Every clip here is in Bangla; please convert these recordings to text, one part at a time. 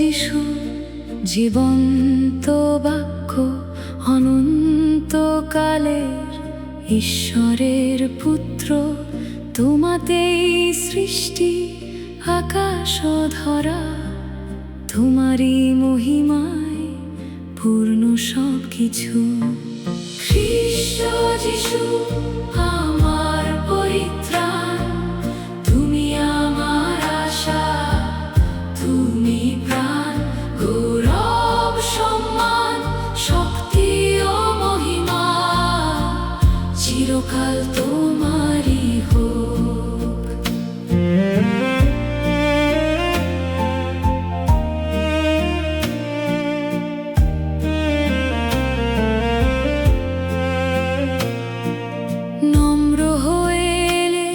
যিশু, জীবন্ত বাক্য, অনন্তকালের ঈশ্বরের পুত্র। তোমাতেই সৃষ্টি আকাশ ও ধরা, তোমারই মহিমায় পূর্ণ সব কিছু। খ্রিস্ট যিশু আমার পরিত্রাণ, তুমি আমার আশা, তুমি প্রাণ, গৌরব সম্মান শক্তি ও মহিমা চিরকাল তোমারই হোক। নম্র হয়ে এলে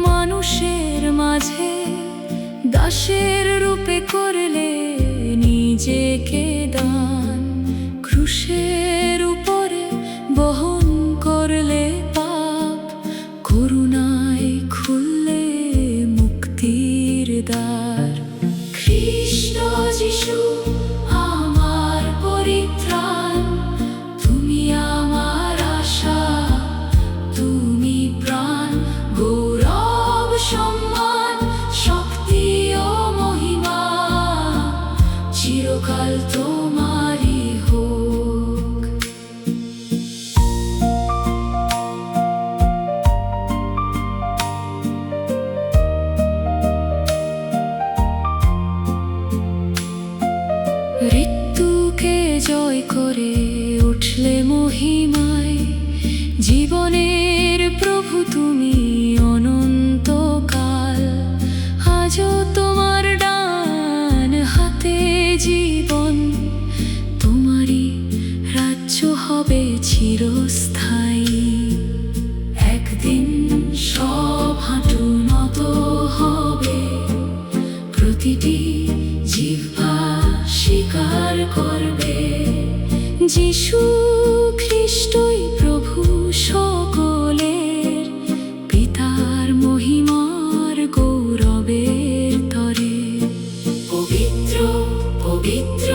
মানুষের মাঝে, দাসের রূপে করলে নিজেকে দান। ক্রুশের উপরে বহন করলে পাপ, করুণায় খুললে মুক্তির দ্বার। খ্রিস্ট যিশু আমার পরিত্রাণ, তুমি আমার আশা, তুমি প্রাণ, গৌরব সম্মান শক্তি ও মহিমা চিরকাল তোমারই হোক। মৃত্যুকে জয় করে উঠলে মহিমায়, জীবনের প্রভু তুমি অনন্তকাল। আজও তোমার ডান হাতে জীবন, তোমারই রাজ্য হবে চিরস্থায়ী। একদিন সব হাঁটু নত হবে, প্রতিটি জিহ্বা স্বীকার করবে, যিশু খ্রিস্টই প্রভু সকলের, পিতার মহিমার গৌরবের তরে। পবিত্র পবিত্র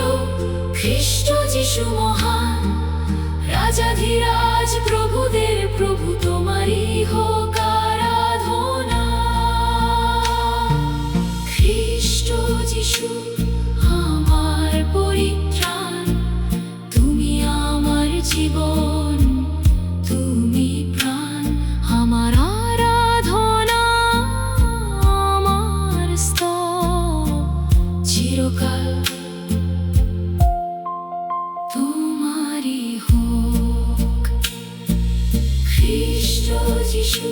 খ্রিস্ট যিশু মহান, রাজাধিরাজ প্রভুদের প্রভু, তোমারই হোক আরাধনা। খ্রিস্ট যিশু আমার পরিত্রাণ, তুমি আমার জীবন, তুমি প্রাণ, আমার আরাধনা, আমার স্তব চিরকাল তোমারই হোক। খ্রিস্ট যিশু।